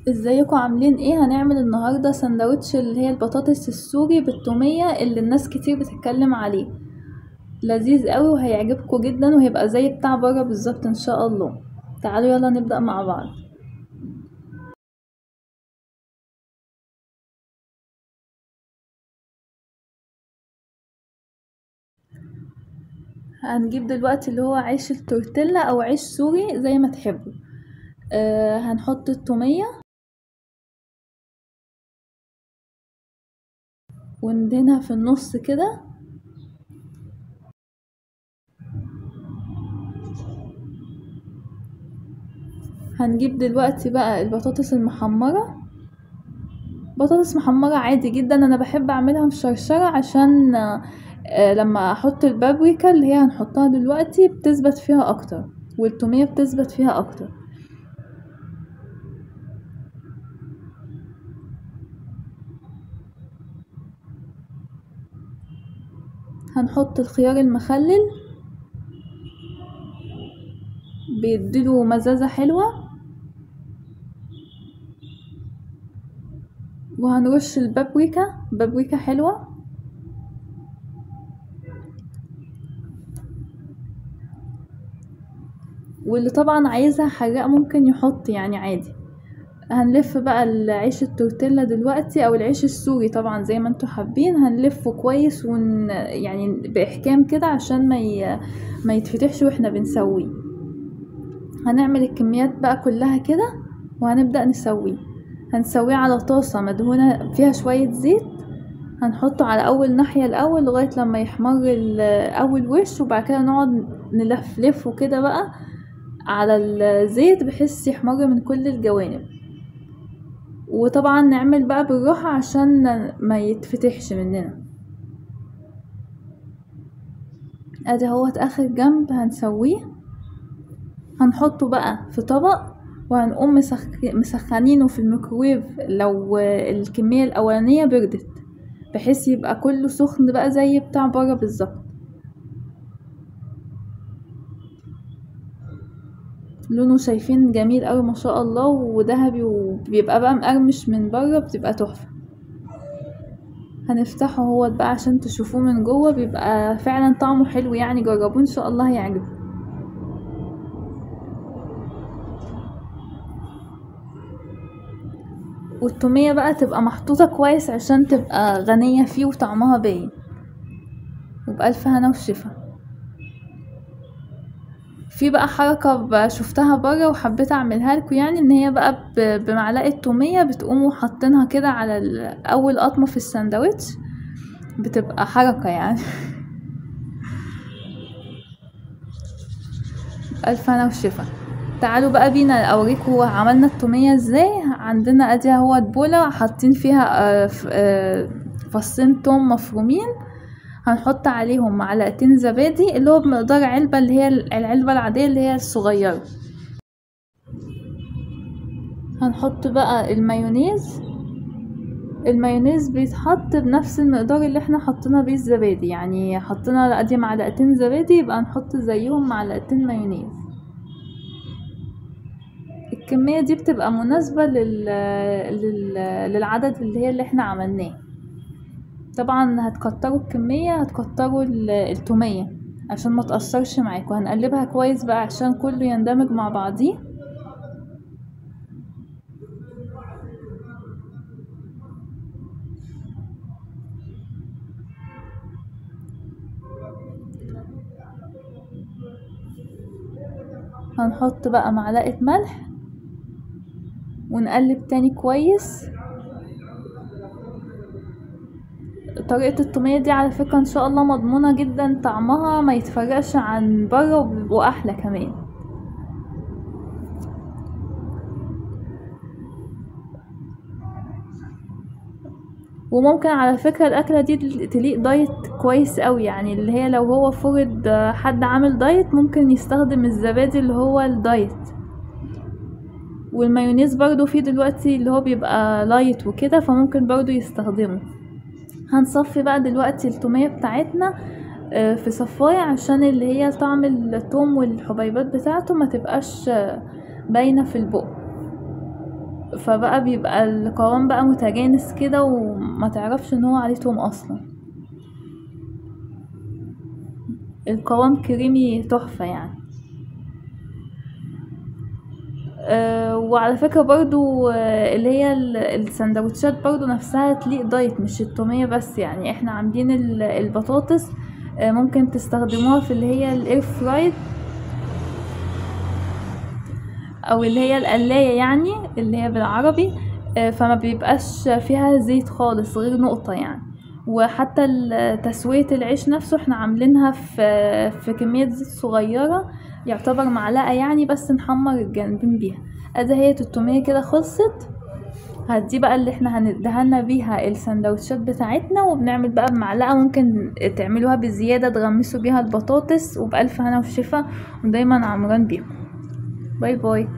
ازيكم عاملين ايه؟ هنعمل النهارده سندوتش اللي هي البطاطس السوري بالتوميه اللي الناس كتير بتتكلم عليه. لذيذ قوي وهيعجبكم جدا وهيبقى زي بتاع بره بالظبط ان شاء الله. تعالوا يلا نبدأ مع بعض. هنجيب دلوقتي اللي هو عيش التورتيلا او عيش سوري زي ما تحبوا. هنحط التوميه وندهنها في النص كده. هنجيب دلوقتي بقى البطاطس المحمرة، بطاطس محمرة عادي جدا، انا بحب اعملها مشرشرة عشان لما احط البابريكا اللي هي هنحطها دلوقتي بتثبت فيها اكتر والتومية بتثبت فيها اكتر. هنحط الخيار المخلل بيديله مزازة حلوة، وهنرش البابريكا، بابريكا حلوة، واللي طبعا عايزها حراق ممكن يحط يعني عادي. هنلف بقى العيش التورتيلا دلوقتي او العيش السوري طبعا زي ما انتوا حابين، هنلفه كويس يعني باحكام كده عشان ما يتفتحش واحنا بنسويه. هنعمل الكميات بقى كلها كده وهنبدأ نسويه. هنسويه على طاسة مدهونة فيها شوية زيت، هنحطه على اول ناحية الاول لغاية لما يحمر اول وش، وبعد كده نقعد نلفلفه كده بقى على الزيت بحيث يحمر من كل الجوانب. وطبعا نعمل بقى بالراحة عشان ما يتفتحش مننا. ادي اهوت اخر جنب هنسويه. هنحطه بقى في طبق وهنقوم مسخنينه في الميكروويف لو الكمية الاولانية بردت، بحيث يبقى كله سخن بقى زي بتاع بره بالظبط. لونه شايفين جميل قوي ما شاء الله وذهبي، وبيبقى بقى مقرمش من بره، بتبقى تحفة. هنفتحه هو بقى عشان تشوفوه من جوه، بيبقى فعلا طعمه حلو يعني، جربوه ان شاء الله هيعجبكم. والتومية بقى تبقى محطوطة كويس عشان تبقى غنية فيه وطعمها باين. وبألف هنا وشفا. في بقى حركة شفتها بره وحبيت اعملها لكم، يعني ان هي بقى بمعلقة تومية بتقوموا حاطينها كده على اول قطمة في الساندوتش، بتبقى حركة يعني. ألف هنا وشفا. تعالوا بقى بينا اوريكم عملنا التومية ازاي. عندنا ادي اهوت بولة حاطين فيها فصين توم مفرومين، هنحط عليهم معلقتين زبادي اللي هو بمقدار علبة، اللي هي العلبة العادية اللي هي الصغيرة. هنحط بقى المايونيز، المايونيز بيتحط بنفس المقدار اللي احنا حطينا بيه الزبادي، يعني حطينا ادي معلقتين زبادي يبقى نحط زيهم معلقتين مايونيز. الكمية دي بتبقى مناسبة للعدد اللي احنا عملناه. طبعا هتكتروا الكمية، هتكتروا التومية عشان ما تأثرش معاكم. هنقلبها كويس بقى عشان كله يندمج مع بعضيه. هنحط بقى معلقة ملح ونقلب تاني كويس. طريقة التومية دي على فكرة ان شاء الله مضمونة جدا، طعمها ما يتفرقش عن بره وبيبقوا احلى كمان. وممكن على فكرة الاكلة دي تليق دايت كويس قوي، يعني اللي هي لو هو فرض حد عامل دايت ممكن يستخدم الزبادي اللي هو الدايت. والمايونيز برضو فيه دلوقتي اللي هو بيبقى لايت وكده، فممكن برضو يستخدمه. هنصفي بقى دلوقتي التومية بتاعتنا في صفاية عشان اللي هي طعم الثوم والحبيبات بتاعته ما تبقاش باينة في البق. فبقى بيبقى القوام بقى متجانس كده وما تعرفش ان هو عليه توم اصلا. القوام كريمي تحفة يعني. وعلى فكرة برضو اللي هي السندوتشات برضو نفسها تليق دايت، مش التومية بس. يعني احنا عاملين البطاطس ممكن تستخدموها في اللي هي الاير فرايد او اللي هي القلاية يعني، اللي هي بالعربي. فما بيبقاش فيها زيت خالص غير نقطة يعني. وحتى تسوية العيش نفسه احنا عاملينها في كمية زيت صغيرة، يعتبر معلقة يعني، بس نحمر الجانبين بيها. ادي هي التومية كده خلصت. دي بقى اللي احنا هندهنا بيها السندوتشات بتاعتنا، وبنعمل بقى بمعلقة، ممكن تعملوها بزيادة تغمسوا بيها البطاطس، وبألف هنا وشفا، ودايما عمران بيكم. باي باي.